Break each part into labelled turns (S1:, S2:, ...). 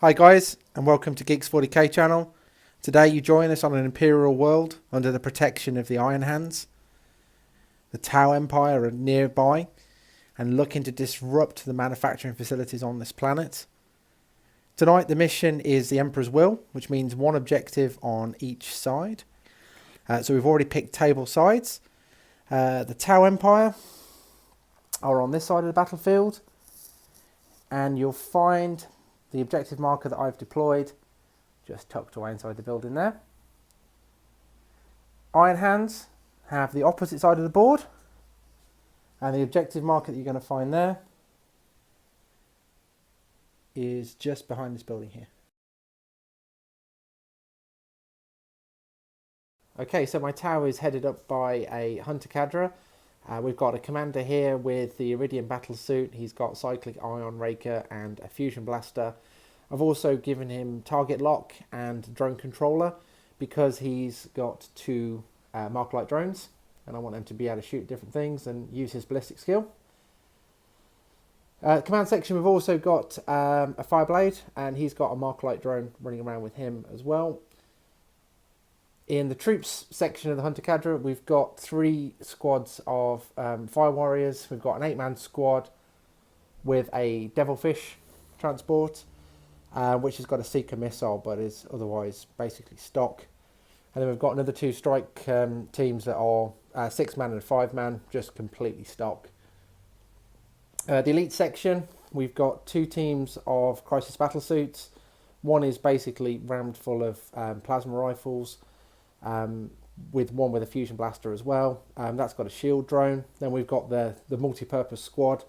S1: Hi guys, and welcome to Geeks 40k channel. Today you join us on an Imperial world under the protection of the Iron Hands. The Tau Empire are nearby and looking to disrupt the manufacturing facilities on this planet. Tonight the mission is the Emperor's Will, which means one objective on each side. So we've already picked table sides. The Tau Empire are on this side of the battlefield, and you'll find the objective marker that I've deployed just tucked away inside the building there. Iron Hands have the opposite side of the board, and the objective marker that you're going to find there is just behind this building here. Okay, so my tower is headed up by a Hunter Cadre. We've got a commander here with the Iridium battle suit. He's got cyclic ion raker and a fusion blaster. I've also given him target lock and drone controller because he's got two Mark Light drones, and I want him to be able to shoot different things and use his ballistic skill. Command section, we've also got a Fireblade, and he's got a Mark Light drone running around with him as well. In the troops section of the Hunter Cadre, we've got 3 squads of Fire Warriors. We've got an 8-man squad with a Devilfish transport, which has got a Seeker missile but is otherwise basically stock. And then we've got another 2 strike teams that are 6-man and 5-man, just completely stock. The elite section, we've got 2 teams of Crisis battle suits. One is basically rammed full of plasma rifles, with one with a fusion blaster as well. That's got a shield drone. Then we've got the multi-purpose squad,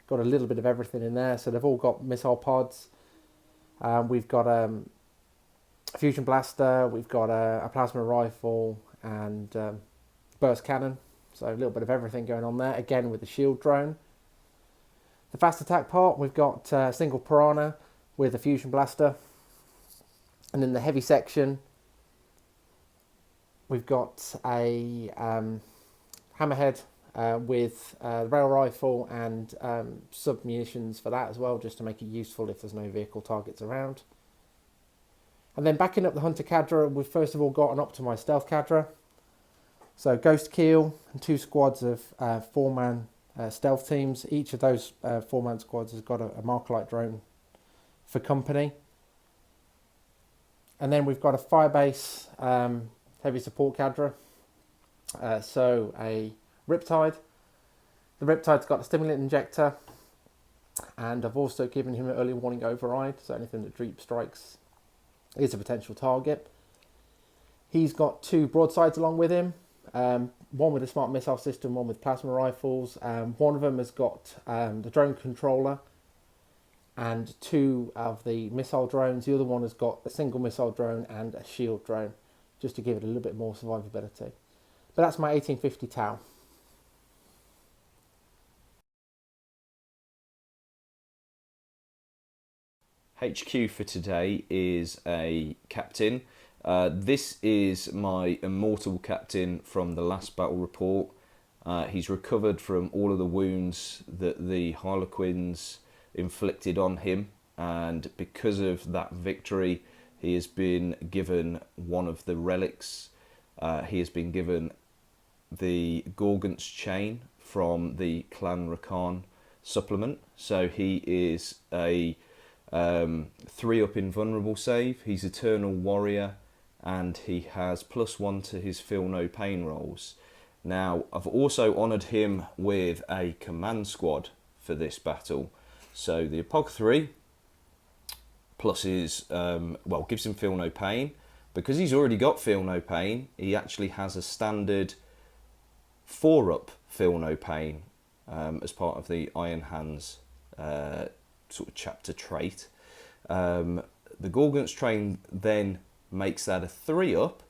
S1: got a little bit of everything in there. So they've all got missile pods. We've got a fusion blaster, we've got a plasma rifle and burst cannon. So a little bit of everything going on there, again with the shield drone. The fast attack part, we've got a single Piranha with a fusion blaster. And in the heavy section, we've got a Hammerhead with rail rifle and sub-munitions for that as well, just to make it useful if there's no vehicle targets around. And then backing up the Hunter Cadre, we've first of all got an optimised Stealth Cadre. So Ghost Keel and 2 squads of 4-man stealth teams. Each of those 4-man squads has got a Mark Light drone for company. And then we've got a Firebase heavy support cadre, so a Riptide. The Riptide's got a stimulant injector, and I've also given him an early warning override, so anything that Dreep strikes is a potential target. He's got 2 broadsides along with him, one with a smart missile system, one with plasma rifles. One of them has got the drone controller and 2 of the missile drones. The other one has got a single missile drone and a shield drone, just to give it a little bit more survivability. But that's my 1850 Tau.
S2: HQ for today is a captain. This is my immortal captain from the last battle report. He's recovered from all of the wounds that the Harlequins inflicted on him, and because of that victory, he has been given one of the relics. He has been given the Gorgon's chain from the Clan Rakan supplement. So he is a 3-up invulnerable save. He's Eternal Warrior, and he has +1 to his Feel No Pain rolls. Now, I've also honoured him with a command squad for this battle. So the Apog 3 plus his, gives him Feel No Pain. Because he's already got Feel No Pain, he actually has a standard 4-up Feel No Pain as part of the Iron Hands sort of chapter trait. The Gorgon's train then makes that a 3-up,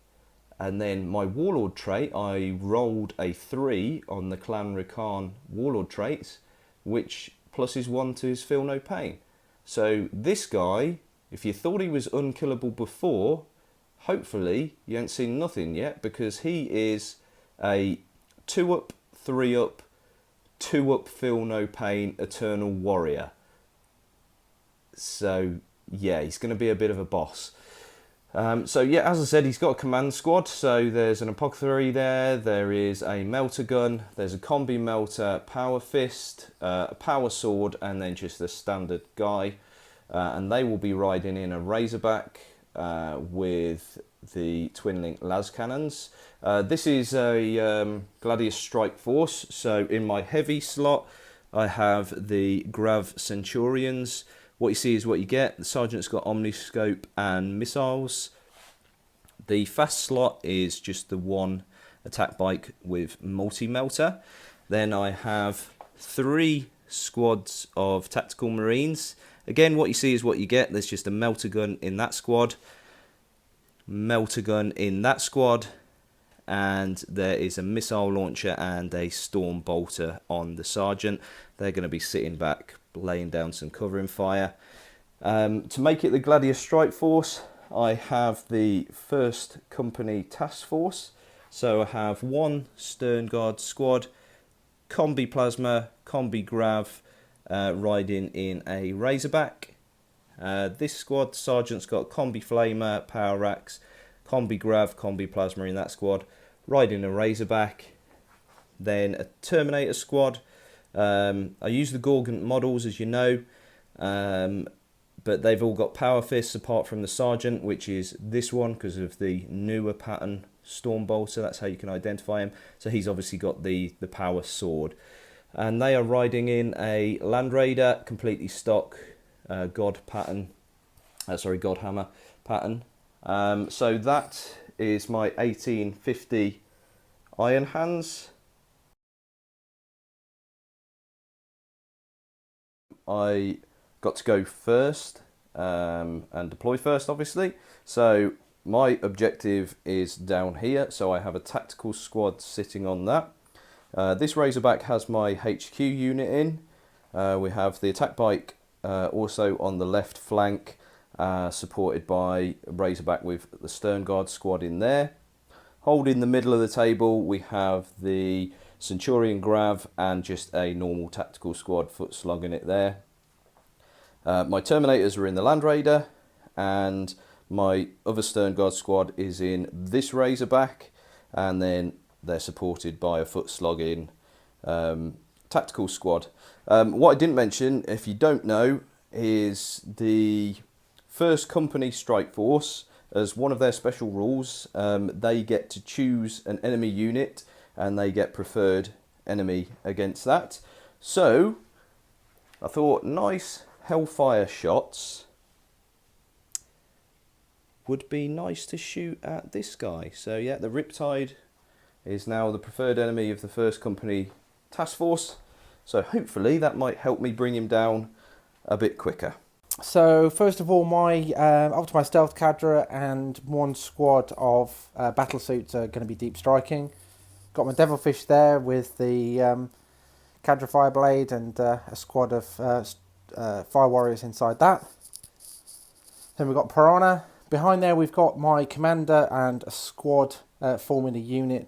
S2: and then my Warlord trait, I rolled a 3 on the Clan Rakan Warlord traits, which pluses 1 to his Feel No Pain. So this guy, if you thought he was unkillable before, hopefully you ain't seen nothing yet, because he is a 2-up, 3-up, 2-up Feel No Pain Eternal Warrior. So yeah, he's going to be a bit of a boss. So yeah, as I said, he's got a command squad. So there's an apothecary there, there is a melter gun, there's a combi melter, power fist, a power sword, and then just a standard guy. And they will be riding in a razorback with the twin link las cannons. This is a Gladius Strike Force. So in my heavy slot, I have the Grav Centurions. What you see is what you get. The Sergeant's got Omniscope and missiles. The fast slot is just the one attack bike with multi-melter. Then I have 3 squads of Tactical Marines. Again, what you see is what you get. There's just a melter gun in that squad, melter gun in that squad, and there is a missile launcher and a storm bolter on the Sergeant. They're going to be sitting back, laying down some covering fire. To make it the Gladius Strike Force, I have the 1st Company Task Force. So I have 1 Stern Guard squad, Combi Plasma, Combi Grav, riding in a Razorback. This squad, Sergeant's got Combi Flamer, Power Axe, Combi Grav, Combi Plasma in that squad, riding a Razorback. Then a Terminator squad. I use the Gorgant models, as you know, but they've all got power fists apart from the Sergeant, which is this one because of the newer pattern Storm Bolter. That's how you can identify him. So he's obviously got the power sword. And they are riding in a Land Raider, completely stock God pattern. God Hammer pattern. So that is my 1850 Iron Hands. I got to go first and deploy first, obviously. So my objective is down here. So I have a tactical squad sitting on that. This Razorback has my HQ unit in. We have the attack bike also on the left flank, supported by Razorback with the Stern Guard squad in there. Holding the middle of the table, we have the Centurion Grav and just a normal tactical squad foot slogging it there. My Terminators are in the Land Raider, and my other Stern Guard squad is in this Razorback, and then they're supported by a foot slogging tactical squad. What I didn't mention, if you don't know, is the 1st Company Strike Force. As one of their special rules, they get to choose an enemy unit and they get preferred enemy against that. So I thought nice Hellfire shots would be nice to shoot at this guy. So yeah, the Riptide is now the preferred enemy of the 1st Company Task Force. So hopefully that might help me bring him down a bit quicker.
S1: So first of all, up to my stealth cadre and 1 squad of battle suits are going to be deep striking. Got my Devilfish there with the cadre Fireblade and a squad of Fire Warriors inside that. Then we've got Piranha. Behind there we've got my commander and a squad forming a unit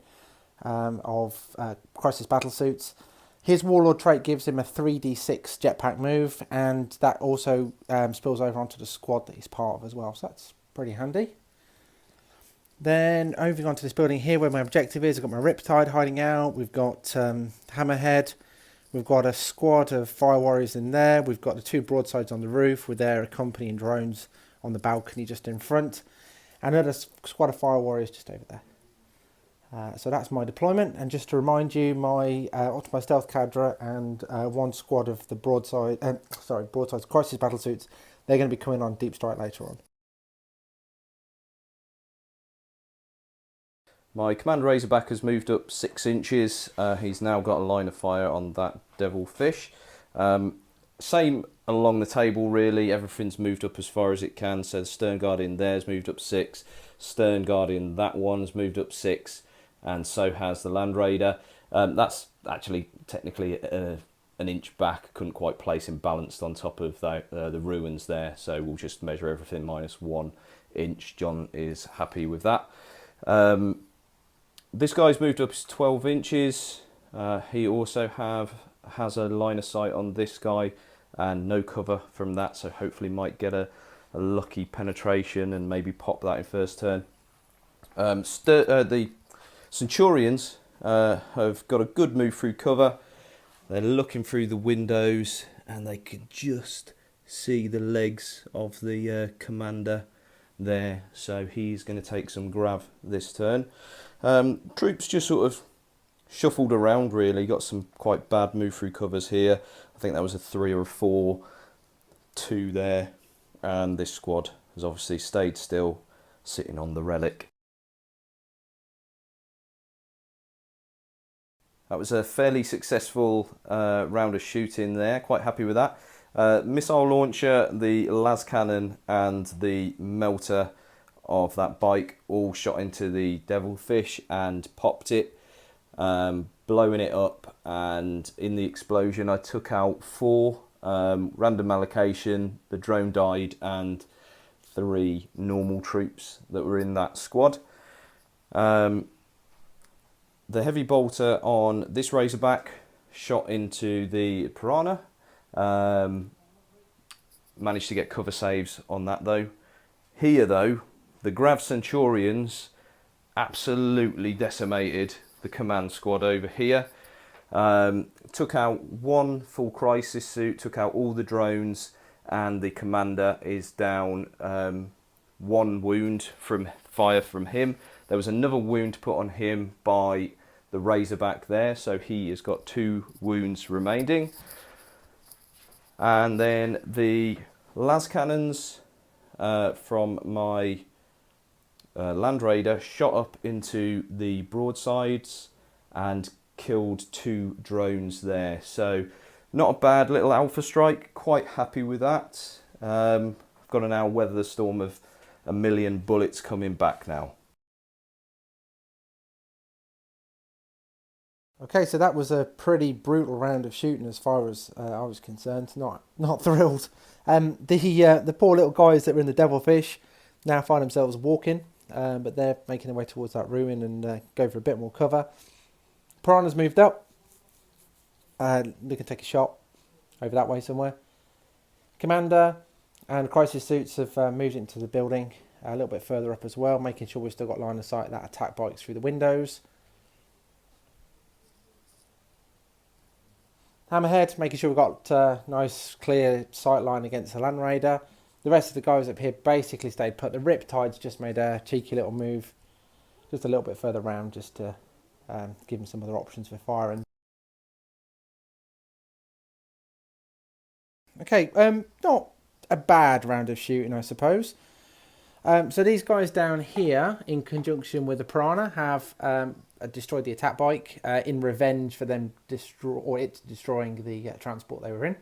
S1: of Crisis battle suits. His Warlord trait gives him a 3d6 jetpack move, and that also spills over onto the squad that he's part of as well, so that's pretty handy. Then moving on to this building here where my objective is, I've got my Riptide hiding out, we've got Hammerhead, we've got a squad of Fire Warriors in there, we've got the 2 broadsides on the roof with their accompanying drones on the balcony just in front, and another squad of Fire Warriors just over there. So that's my deployment, and just to remind you, my Optimus Stealth Cadre and 1 squad of the broadsides Crisis battle suits, they're going to be coming on deep strike later on.
S2: My Command Razorback has moved up 6 inches. He's now got a line of fire on that Devilfish. Same along the table really, everything's moved up as far as it can. So the Stern Guard in there's moved up 6, Stern Guard in that one's moved up 6, and so has the Land Raider. That's actually technically an inch back, couldn't quite place him balanced on top of the ruins there, so we'll just measure everything -1 inch. John is happy with that. This guy's moved up 12 inches. He also has a line of sight on this guy and no cover from that, so hopefully might get a a lucky penetration and maybe pop that in first turn. The Centurions have got a good move through cover. They're looking through the windows and they can just see the legs of the commander there, so he's going to take some grav this turn. Troops just sort of shuffled around really, got some quite bad move through covers here. I think that was a 3 or a 4, 2 there, and this squad has obviously stayed still, sitting on the relic. That was a fairly successful round of shooting there, quite happy with that. Missile launcher, the las cannon and the melter of that bike all shot into the devilfish and popped it, blowing it up, and in the explosion I took out 4 random allocation, the drone died, and 3 normal troops that were in that squad. The heavy bolter on this Razorback shot into the Piranha. Managed to get cover saves on that though. Here though, the Grav Centurions absolutely decimated the command squad over here. Took out 1 full crisis suit, took out all the drones, and the commander is down 1 wound from fire from him. There was another wound put on him by the Razorback there, so he has got 2 wounds remaining. And then the las cannons from my Land Raider shot up into the broadsides and killed 2 drones there. So not a bad little alpha strike, quite happy with that. I've got to now weather the storm of 1 million bullets coming back now.
S1: Okay, so that was a pretty brutal round of shooting as far as I was concerned. Not thrilled. The poor little guys that were in the devilfish now find themselves walking, but they're making their way towards that ruin and go for a bit more cover. Piranha's moved up. They can take a shot over that way somewhere. Commander and crisis suits have moved into the building a little bit further up as well, making sure we've still got line of sight of that attack bikes through the windows. Hammerhead, making sure we've got nice clear sight line against the Land Raider. The rest of the guys up here basically stayed put. The Riptides just made a cheeky little move just a little bit further round, just to give them some other options for firing. Okay, not a bad round of shooting, I suppose. So these guys down here, in conjunction with the Piranha, have destroyed the attack bike in revenge for them destroying the transport they were in.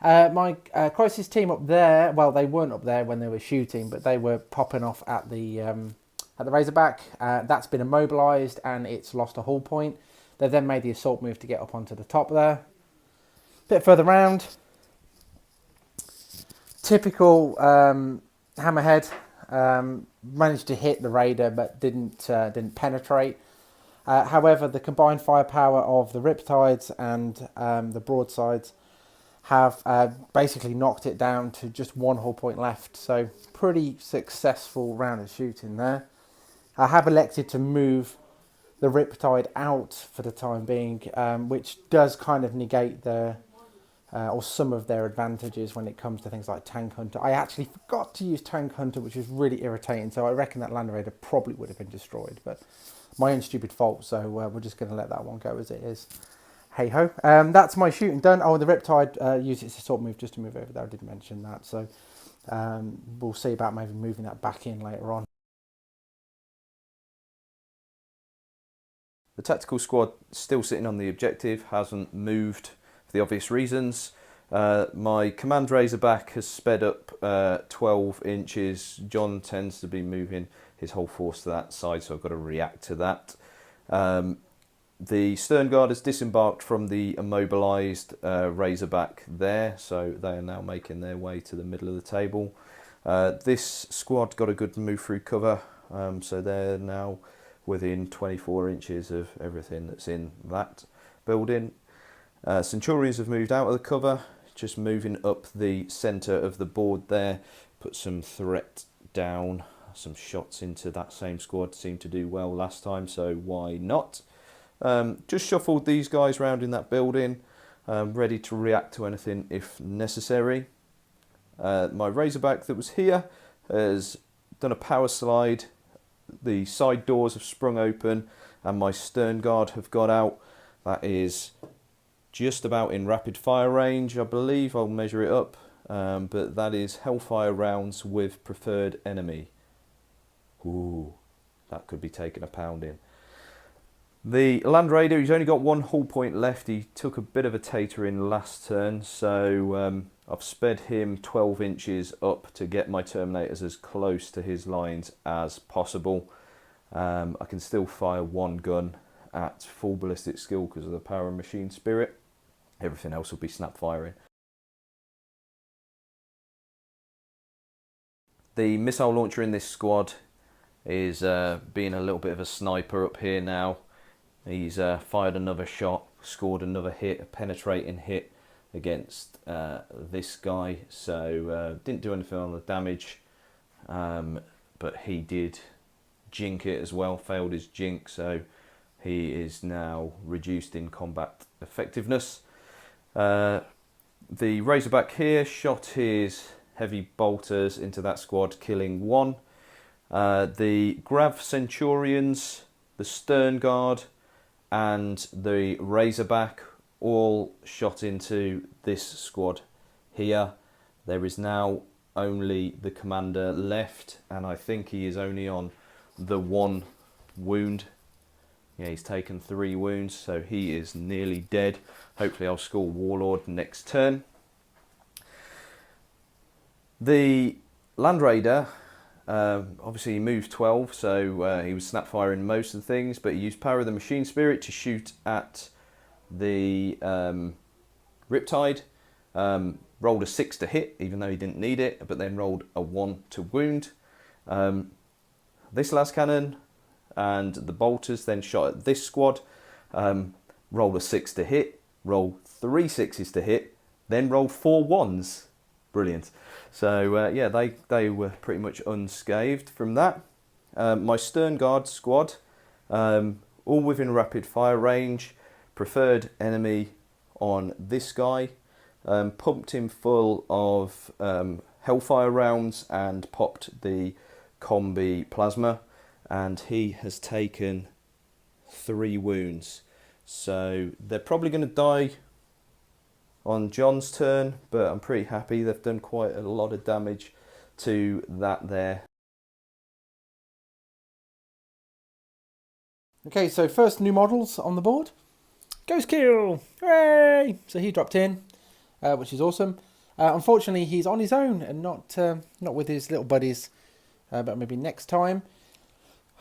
S1: My crisis team up there, well, they weren't up there when they were shooting, but they were popping off at the Razorback. That's been immobilised and it's lost a hull point. They then made the assault move to get up onto the top there. Bit further round. Typical Hammerhead. Managed to hit the Raider but didn't penetrate. However, the combined firepower of the Riptides and the broadsides have basically knocked it down to just 1 hull point left. So pretty successful round of shooting there. I have elected to move the Riptide out for the time being, which does kind of negate their or some of their advantages when it comes to things like Tank Hunter. I actually forgot to use Tank Hunter, which was really irritating, so I reckon that Land Raider probably would have been destroyed, but my own stupid fault, so we're just going to let that one go as it is. Hey ho. That's my shooting done. Oh, the Riptide used its assault move just to move over there. I didn't mention that, so we'll see about maybe moving that back in later on.
S2: The tactical squad still sitting on the objective, hasn't moved for the obvious reasons. My command Razorback has sped up 12 inches. John tends to be moving his whole force to that side, so I've got to react to that. The Stern Guard has disembarked from the immobilised Razorback there, so they are now making their way to the middle of the table. This squad got a good move through cover, so they're now within 24 inches of everything that's in that building. Centurions have moved out of the cover, just moving up the centre of the board there. Put some threat down, some shots into that same squad. Seemed to do well last time, so why not? Just shuffled these guys around in that building, ready to react to anything if necessary. My Razorback that was here has done a power slide. The side doors have sprung open and my stern guard have got out. That is just about in rapid fire range, I believe. I'll measure it up, but that is Hellfire rounds with preferred enemy. Ooh, that could be taking a pounding. The Land Raider, he's only got one hull point left. He took a bit of a tater in last turn, so I've sped him 12 inches up to get my Terminators as close to his lines as possible. I can still fire one gun at full ballistic skill because of the power of Machine Spirit. Everything else will be snap firing. The missile launcher in this squad is being a little bit of a sniper up here now. He's fired another shot, scored another hit, a penetrating hit against this guy. So didn't do anything on the damage, but he did jink it as well, failed his jink. So he is now reduced in combat effectiveness. The Razorback here shot his heavy bolters into that squad, killing one. The Grav Centurions, the Stern Guard, and the Razorback all shot into this squad here. There is now only the commander left, and I think he is only on the one wound. Yeah, he's taken 3 wounds, so he is nearly dead. Hopefully I'll score Warlord next turn. The Land Raider, obviously he moved 12, so he was snap firing most of the things, but he used power of the Machine Spirit to shoot at the Riptide. Rolled a 6 to hit, even though he didn't need it, but then rolled a 1 to wound. This las cannon and the bolters then shot at this squad. Rolled a 6 to hit, rolled 3 6s to hit, then rolled 4 1s. Brilliant. So yeah, they were pretty much unscathed from that. My Stern Guard squad, all within rapid fire range. Preferred enemy on this guy. Pumped him full of Hellfire rounds and popped the combi plasma, and he has taken 3 wounds. So they're probably going to die on Jon's turn, but I'm pretty happy. They've done quite a lot of damage to that there.
S1: Okay, so first new models on the board. Ghost Kill! Hooray! So he dropped in, which is awesome. Unfortunately, he's on his own and not with his little buddies, but maybe next time.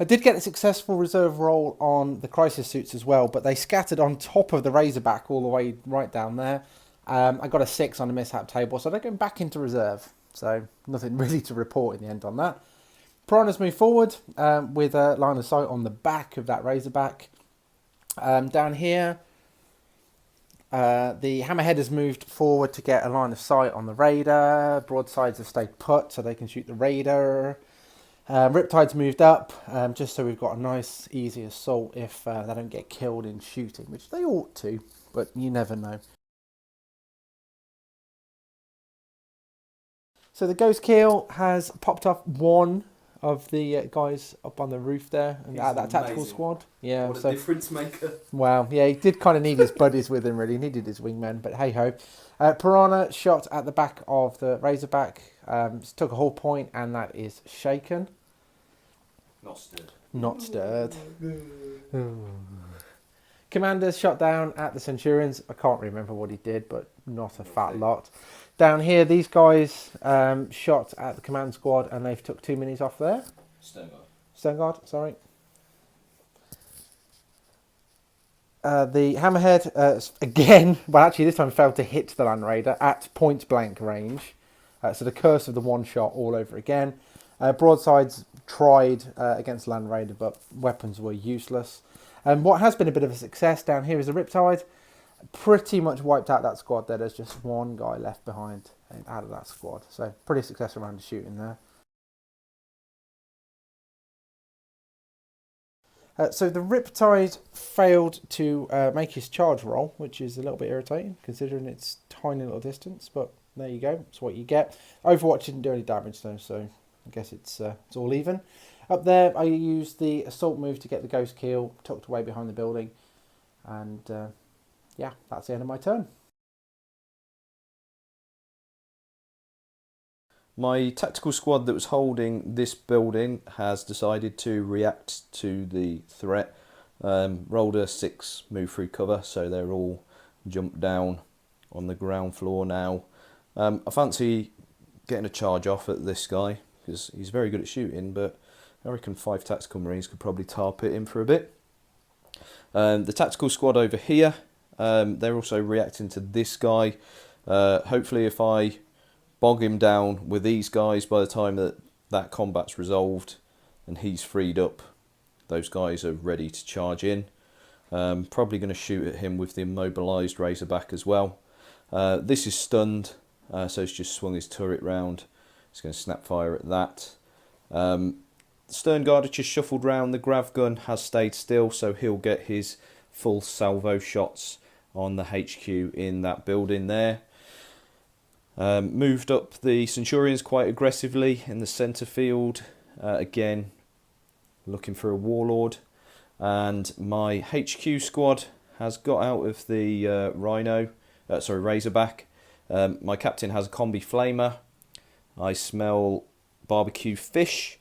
S1: I did get a successful reserve roll on the Crisis Suits as well, but they scattered on top of the Razorback all the way right down there. I got a 6 on the mishap table, so they're going back into reserve. So nothing really to report in the end on that. Piranhas move forward with a line of sight on the back of that Razorback. Down here, the Hammerhead has moved forward to get a line of sight on the Raider. Broadsides have stayed put so they can shoot the Raider. Riptide's moved up just so we've got a nice, easy assault if they don't get killed in shooting, which they ought to, but you never know. So the Ghost Kill has popped off one of the guys up on the roof there, and that tactical squad. Yeah,
S3: what a difference maker.
S1: Wow, yeah, he did kind of need his buddies with him, really. He needed his wingmen, but hey-ho. Piranha shot at the back of the Razorback, took a hull point, and that is shaken.
S3: Not stirred.
S1: Not stirred. Commanders shot down at the Centurions. I can't remember what he did, but not a fat lot. Down here, these guys shot at the command squad, and they've took 2 minis off there. Stern Guard, sorry. The Hammerhead, again, well actually this time failed to hit the Land Raider at point blank range. So the curse of the one shot all over again. Broadsides tried against Land Raider, but weapons were useless. What has been a bit of a success down here is the Riptide. Pretty much wiped out that squad there. There's just one guy left behind out of that squad. So pretty successful round of shooting there. So the Riptide failed to make his charge roll, which is a little bit irritating considering its tiny little distance. But there you go, it's what you get. Overwatch didn't do any damage though, so I guess it's all even. Up there, I used the assault move to get the ghost kill, tucked away behind the building, and yeah, that's the end of my turn.
S2: My tactical squad that was holding this building has decided to react to the threat. Rolled a 6 move through cover, so they're all jumped down on the ground floor now. I fancy getting a charge off at this guy because he's very good at shooting, but I reckon 5 tactical marines could probably tar pit him for a bit. The tactical squad over here, they're also reacting to this guy. Hopefully if I bog him down with these guys by the time that combat's resolved and he's freed up, those guys are ready to charge in. Probably going to shoot at him with the immobilised Razorback as well. This is stunned, so it's just swung his turret round. It's going to snap fire at that. The Stern Guard has just shuffled round. The Grav Gun has stayed still, so he'll get his full salvo shots on the HQ in that building there. Moved up the Centurions quite aggressively in the centre field. Again, looking for a Warlord. And my HQ squad has got out of the Razorback. My captain has a combi flamer. I smell barbecue fish.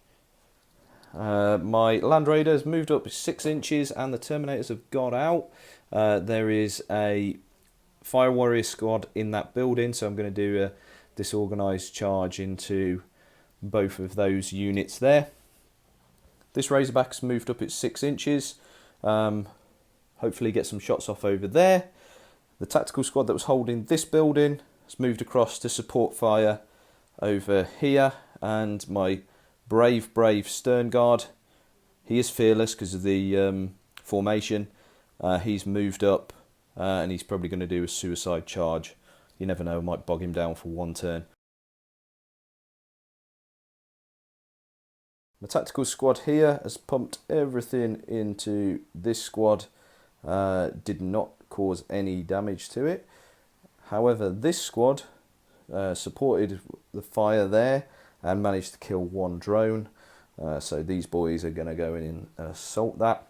S2: My Land Raiders moved up 6 inches and the Terminators have got out. There is a Fire Warrior squad in that building, so I'm going to do a disorganised charge into both of those units there. This Razorback's moved up 6 inches. Hopefully get some shots off over there. The tactical squad that was holding this building has moved across to support fire over here, and my brave Stern Guard, he is fearless because of the formation. He's moved up and he's probably going to do a suicide charge. You never know, I might bog him down for 1 turn. The tactical squad here has pumped everything into this squad. Did not cause any damage to it. However, this squad supported the fire there and managed to kill 1 drone. So these boys are going to go in and assault that.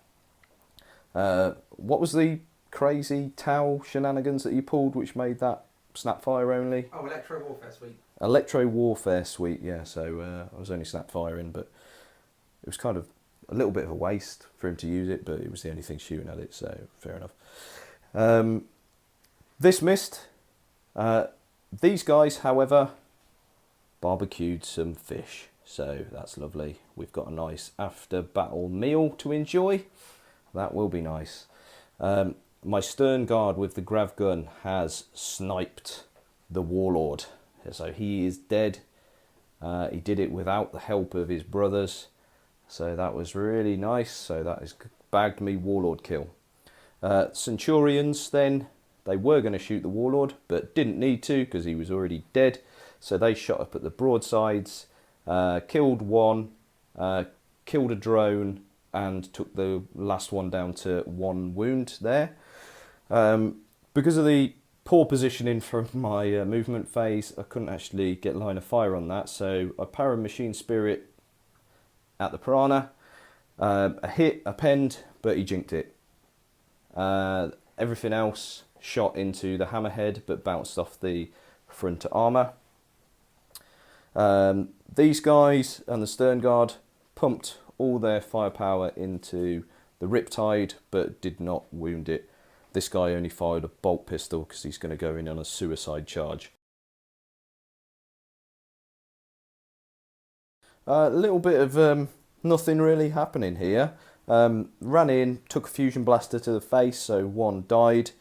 S2: What was the crazy Tau shenanigans that you pulled which made that snap fire only?
S1: Oh, Electro Warfare Suite.
S2: Electro Warfare Suite, yeah. So I was only snap firing, but it was kind of a little bit of a waste for him to use it, but it was the only thing shooting at it, so fair enough. This missed. These guys, however, barbecued some fish, so that's lovely. We've got a nice after battle meal to enjoy. That will be nice. My Stern Guard with the Grav Gun has sniped the Warlord, so he is dead. He did it without the help of his brothers, so that was really nice. So that has bagged me Warlord kill. Centurions then, they were going to shoot the Warlord but didn't need to because he was already dead, so they shot up at the broadsides, killed 1, killed a drone and took the last one down to 1 wound there. Because of the poor positioning from my movement phase, I couldn't actually get line of fire on that, so I powered Machine Spirit at the Piranha. A hit, a penned, but he jinked it. Everything else shot into the Hammerhead but bounced off the front armour. These guys and the Stern Guard pumped all their firepower into the Riptide but did not wound it. This guy only fired a bolt pistol because he's going to go in on a suicide charge. A little bit of nothing really happening here. Ran in, took a fusion blaster to the face, so 1 died.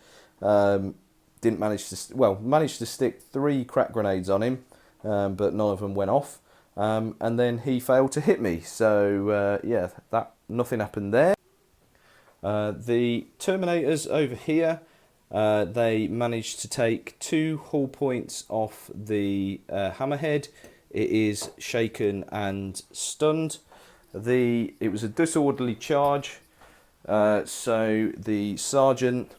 S2: Didn't manage to, managed to stick 3 crack grenades on him, but none of them went off. And then he failed to hit me, so yeah, nothing happened there. The Terminators over here, They managed to take 2 hull points off the hammerhead. It is shaken and stunned. It was a disorderly charge, so the sergeant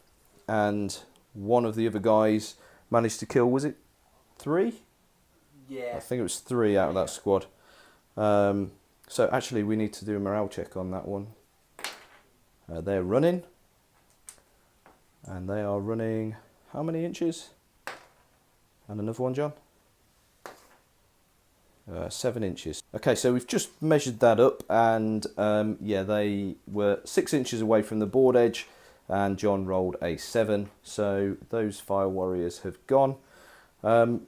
S2: and one of the other guys managed to kill, was it 3?
S3: Yeah.
S2: I think it was 3 out of that squad. So actually we need to do a morale check on that one. They're running. And they are running how many inches? And another one, John? 7 inches. Okay, so we've just measured that up, and yeah, they were 6 inches away from the board edge, and John rolled a 7. So those fire warriors have gone. I'm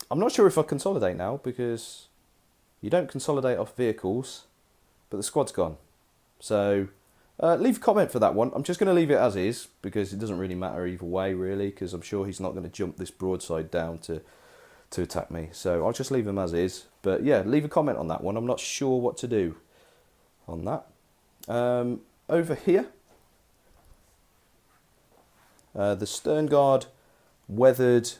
S2: not sure if I consolidate now, because you don't consolidate off vehicles, but the squad's gone. So leave a comment for that one. I'm just going to leave it as is, because it doesn't really matter either way, really, because I'm sure he's not going to jump this broadside down to attack me. So I'll just leave him as is. But yeah, leave a comment on that one. I'm not sure what to do on that. Over here, the stern guard weathered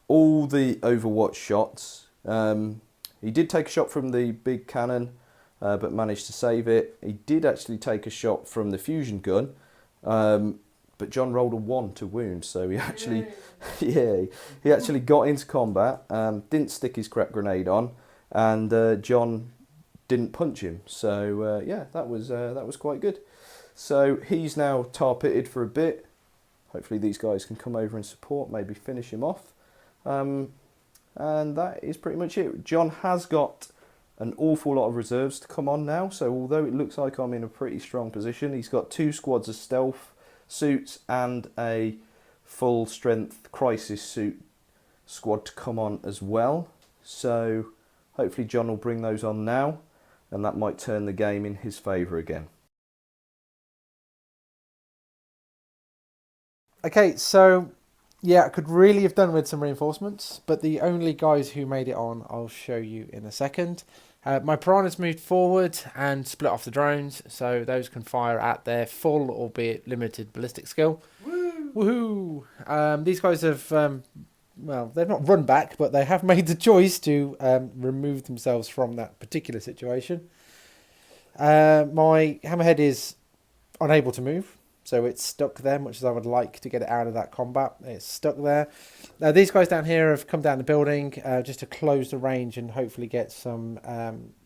S2: all the Overwatch shots. He did take a shot from the big cannon, but managed to save it. He did actually take a shot from the fusion gun, but John rolled a 1 to wound, so he actually, yeah, he actually got into combat, didn't stick his crack grenade on, and John didn't punch him. So yeah, that was quite good. So he's now tar pitted for a bit. Hopefully these guys can come over and support, maybe finish him off. And that is pretty much it. John has got an awful lot of reserves to come on now, so although it looks like I'm in a pretty strong position, he's got 2 squads of stealth suits and a full strength crisis suit squad to come on as well. So hopefully John will bring those on now, and that might turn the game in his favour again.
S1: Okay, so yeah, I could really have done with some reinforcements, but the only guys who made it on, I'll show you in a second. My piranhas moved forward and split off the drones, so those can fire at their full, albeit limited, ballistic skill. Woo! Woohoo! These guys have, well, they've not run back, but they have made the choice to remove themselves from that particular situation. My hammerhead is unable to move. So it's stuck there, much as I would like to get it out of that combat. It's stuck there. These guys down here have come down the building just to close the range and hopefully get some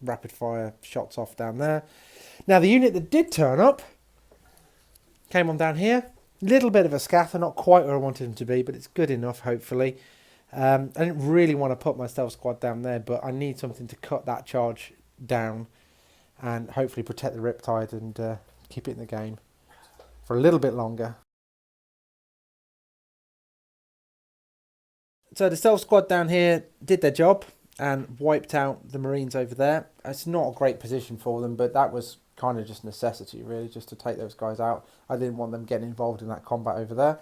S1: rapid fire shots off down there. Now the unit that did turn up came on down here. Little bit of a scatter, not quite where I wanted him to be, but it's good enough, hopefully. I didn't really want to put my stealth squad down there, but I need something to cut that charge down and hopefully protect the Riptide and keep it in the game for a little bit longer. So the stealth squad down here did their job and wiped out the Marines over there. It's not a great position for them, but that was kind of just necessity, really, just to take those guys out. I didn't want them getting involved in that combat over there.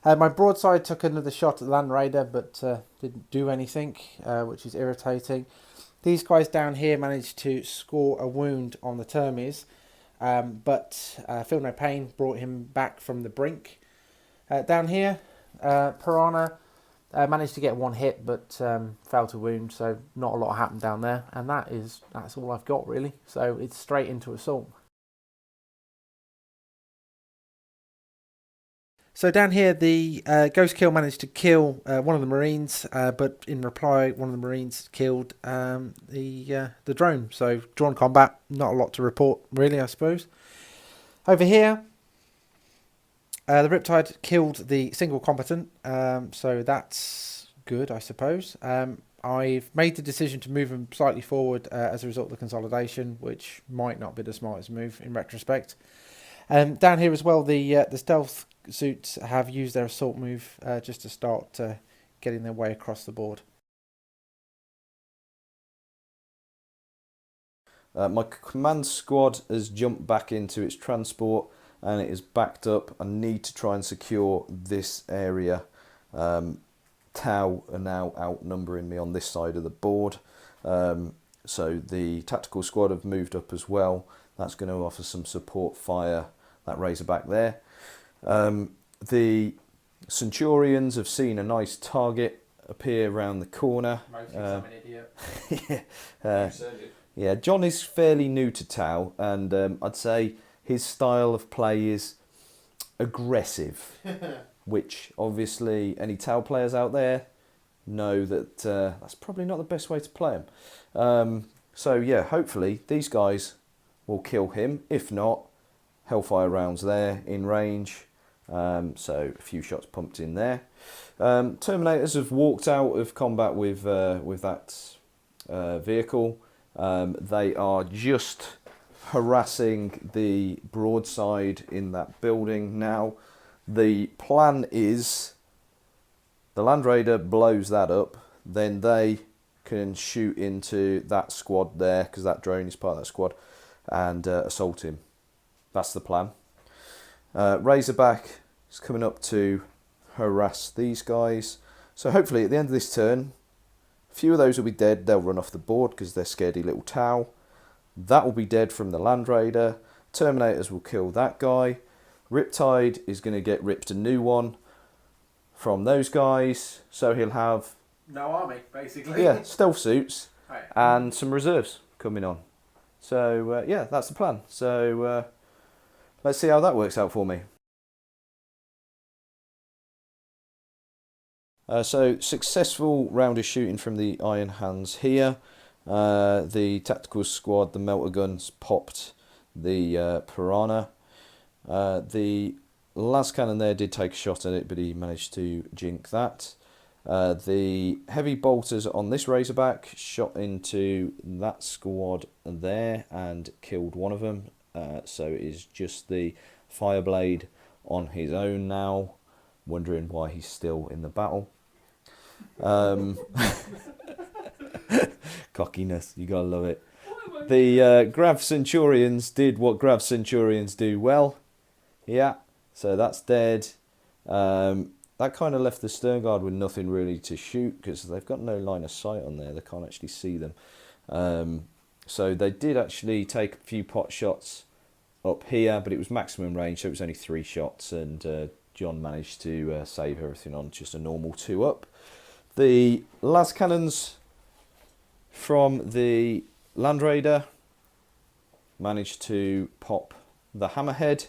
S1: My broadside took another shot at the Land Raider, but didn't do anything, which is irritating. These guys down here managed to score a wound on the Termes, but Feel No Pain brought him back from the brink. Down here, Piranha managed to get 1 hit, but failed to wound, so not a lot happened down there. And that's all I've got, really. So it's straight into assault. So down here, the Ghost Kill managed to kill one of the Marines, but in reply, one of the Marines killed the drone. So drawn combat, not a lot to report, really, I suppose. Over here, the Riptide killed the single combatant, so that's good, I suppose. I've made the decision to move him slightly forward as a result of the consolidation, which might not be the smartest move in retrospect. Down here as well, the stealth suits have used their assault move just to start getting their way across the board.
S2: My command squad has jumped back into its transport and it is backed up. I need to try and secure this area. Tau are now outnumbering me on this side of the board. So the tactical squad have moved up as well. That's going to offer some support fire, that Razorback there. The Centurions have seen a nice target appear around the corner.
S1: Mostly I'm an idiot.
S2: Yeah, John is fairly new to Tau, and I'd say his style of play is aggressive, which obviously any Tau players out there know that that's probably not the best way to play him. So yeah, hopefully these guys will kill him. If not, Hellfire rounds there in range. So a few shots pumped in there. Terminators have walked out of combat with that vehicle. They are just harassing the broadside in that building now. The plan is the Land Raider blows that up, then they can shoot into that squad there, because that drone is part of that squad, and assault him. That's the plan. Razorback is coming up to harass these guys. So hopefully at the end of this turn, a few of those will be dead. They'll run off the board because they're scaredy little Tau. That will be dead from the Land Raider. Terminators will kill that guy. Riptide is going to get ripped a new one from those guys. So he'll have...
S1: No army, basically.
S2: Yeah, stealth suits
S1: Right.
S2: and some reserves coming on. So yeah, that's the plan. So let's see how that works out for me. So successful round of shooting from the Iron Hands here. The tactical squad, the melter guns popped the Piranha. The las cannon there did take a shot at it, but he managed to jink that. The heavy bolters on this Razorback shot into that squad there and killed one of them. So it is just the Fireblade on his own now, wondering why he's still in the battle. Cockiness, you gotta love it. The Grav Centurions did what Grav Centurions do well. Yeah, so that's dead. That kind of left the Stern Guard with nothing really to shoot, because they've got no line of sight on there. They can't actually see them. So they did actually take a few pot shots up here, but it was maximum range, so it was only 3 shots, and John managed to save everything on just a normal 2 up. The las cannons from the Land Raider managed to pop the Hammerhead,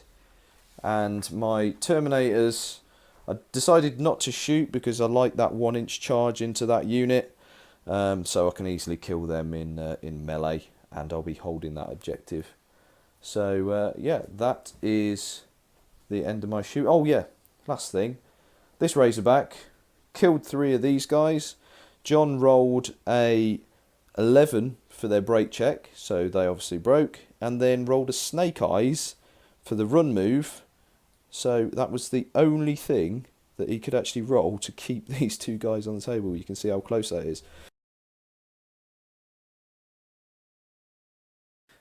S2: and my Terminators, I decided not to shoot because I like that 1-inch charge into that unit, so I can easily kill them in melee, and I'll be holding that objective. So yeah, that is the end of my shoot. Oh yeah, last thing, this Razorback killed 3 of these guys. John rolled a 11 for their break check, so they obviously broke, and then rolled a Snake Eyes for the run move. So that was the only thing that he could actually roll to keep these 2 guys on the table. You can see how close that is.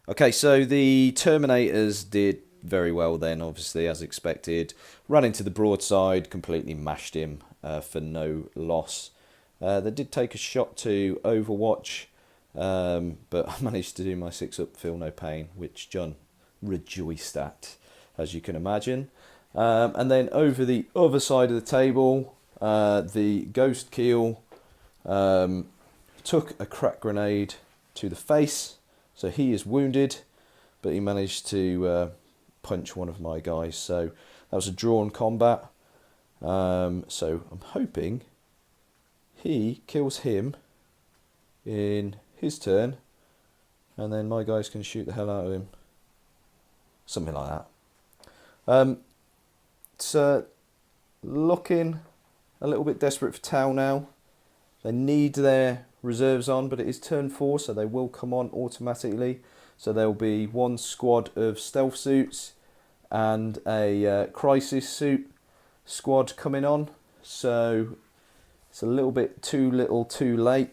S2: Okay, so the Terminators did very well then, obviously, as expected. Ran into the broadside, completely mashed him for no loss. They did take a shot to Overwatch, but I managed to do my 6 up, feel no pain, which John rejoiced at, as you can imagine. And then over the other side of the table, the Ghost Keel took a crack grenade to the face, so he is wounded, but he managed to punch one of my guys. So that was a drawn combat. So I'm hoping he kills him in his turn, and then my guys can shoot the hell out of him. Something like that. It's looking a little bit desperate for Tau now. They need their reserves on, but it is turn 4, so they will come on automatically. So there will be 1 squad of stealth suits and a crisis suit squad coming on. So it's a little bit too little too late,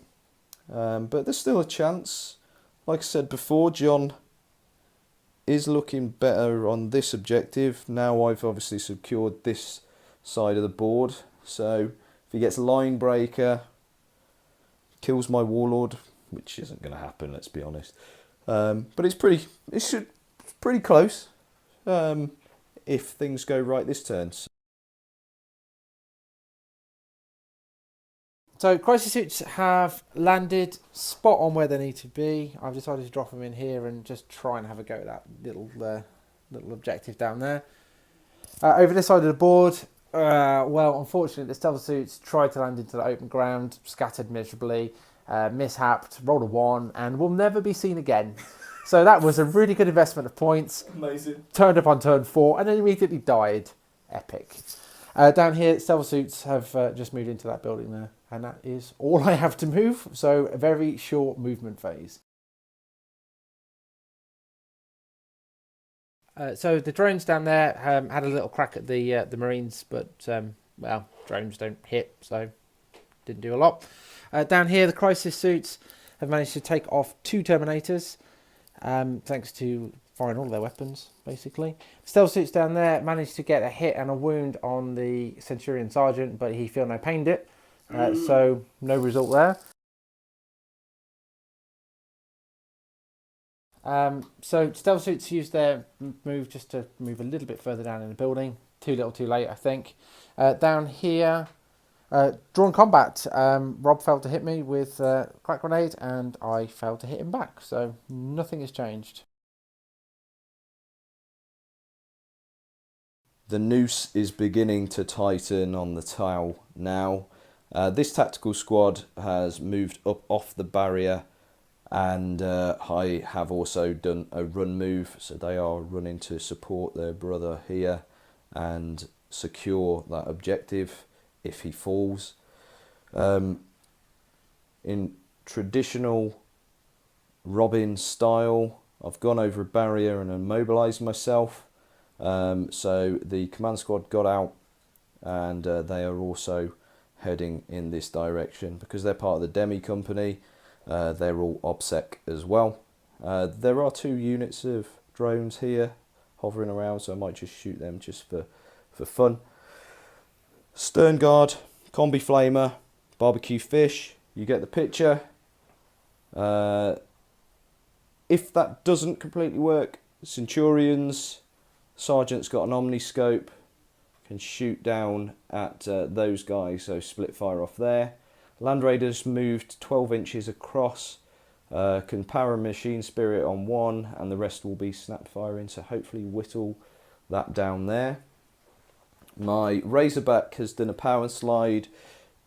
S2: but there's still a chance. Like I said before, John is looking better on this objective. Now I've obviously secured this side of the board, so if he gets Linebreaker, kills my Warlord, which isn't going to happen, let's be honest, but it's pretty close. if things go right this turn.
S1: So crisis suits have landed spot on where they need to be. I've decided to drop them in here and just try and have a go at that little objective down there. Over this side of the board, well, unfortunately, the stealth suits tried to land into the open ground, scattered miserably, mishapped, rolled a 1, and will never be seen again. So that was a really good investment of points.
S3: Amazing.
S1: Turned up on turn 4 and then immediately died. Epic. Down here, stealth suits have just moved into that building there, and that is all I have to move. So a very short movement phase. So the drones down there had a little crack at the Marines, but well, drones don't hit, so didn't do a lot. Down here, the crisis suits have managed to take off 2 Terminators, thanks to firing all their weapons, basically. Stealth suits down there managed to get a hit and a wound on the Centurion Sergeant, but he feel no pained it, so no result there. So stealth suits use their move just to move a little bit further down in the building. Too little, too late, I think. Down here, drawn combat. Rob failed to hit me with crack grenade, and I failed to hit him back. So nothing has changed.
S2: The noose is beginning to tighten on the Tau now. This tactical squad has moved up off the barrier, and I have also done a run move, so they are running to support their brother here and secure that objective if he falls. In traditional Robin style, I've gone over a barrier and immobilised myself. So the command squad got out, and they are also heading in this direction because they're part of the Demi company. They're all OBSEC as well. There are 2 units of drones here hovering around, so I might just shoot them just for fun. Stern guard, combi flamer, barbecue fish. You get the picture. If that doesn't completely work, Centurions. Sergeant's got an omniscope, can shoot down at those guys, so split fire off there. Land Raiders moved 12 inches across, can power a machine spirit on 1, and the rest will be snap firing, so hopefully whittle that down there. My Razorback has done a power slide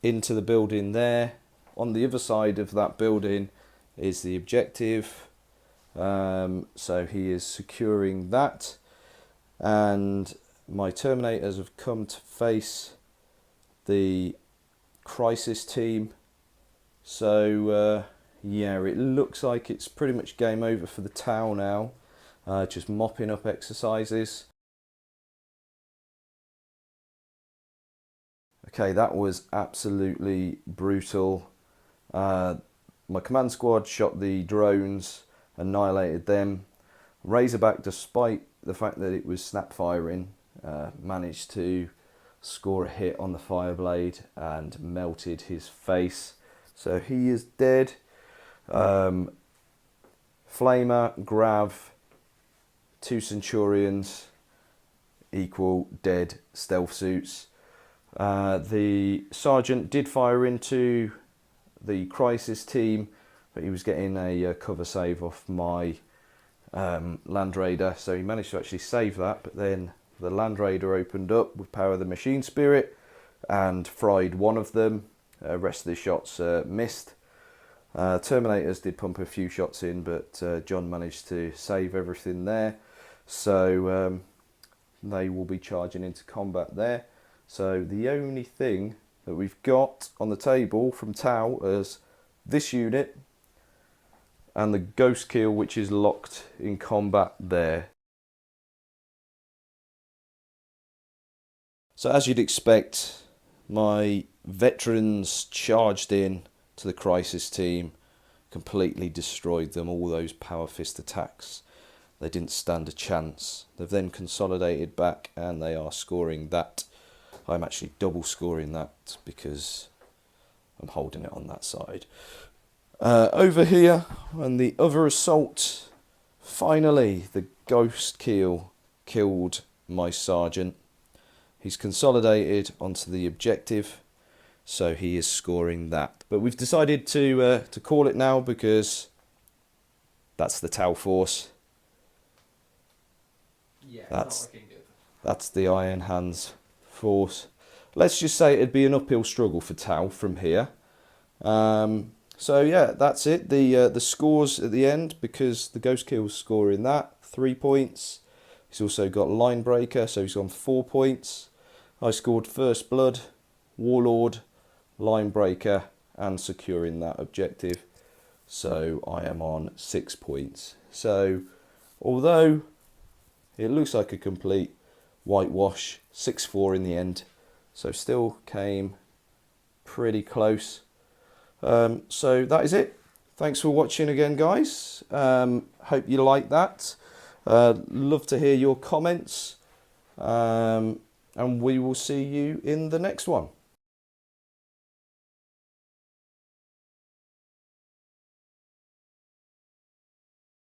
S2: into the building there. On the other side of that building is the objective, so he is securing that. And my Terminators have come to face the crisis team. So yeah, it looks like it's pretty much game over for the Tau now. Just mopping up exercises. Okay, that was absolutely brutal. My command squad shot the drones, annihilated them. Razorback, despite the fact that it was snap firing, managed to score a hit on the Fireblade and melted his face. So he is dead. Flamer, Grav, 2 Centurions equal dead stealth suits. The Sergeant did fire into the crisis team, but he was getting a cover save off my Land Raider, so he managed to actually save that, but then the Land Raider opened up with power of the machine spirit and fried one of them. Rest of the shots missed. Terminators did pump a few shots in, but John managed to save everything there, so they will be charging into combat there. So the only thing that we've got on the table from Tau is this unit and the Ghost Kill, which is locked in combat there. So as you'd expect, my veterans charged in to the crisis team, completely destroyed them, all those power fist attacks. They didn't stand a chance. They've then consolidated back and they are scoring that. I'm actually double scoring that because I'm holding it on that side. Over here, and the other assault, finally the Ghost Kill killed my sergeant. He's consolidated onto the objective, so he is scoring that. But we've decided to call it now because that's the Tau force.
S1: Yeah,
S2: That's-
S1: not looking good.
S2: That's the Iron Hands force. Let's just say it'd be an uphill struggle for Tau from here. So yeah, that's it. The scores at the end, because the Ghost Kill's scoring that 3 points. He's also got Linebreaker, so he's on 4 points. I scored First Blood, Warlord, Linebreaker, and securing that objective. So I am on 6 points. So although it looks like a complete whitewash, 6-4 in the end. So still came pretty close. So that is it. Thanks for watching again, guys. Hope you like that. Love to hear your comments. And we will see you in the next one.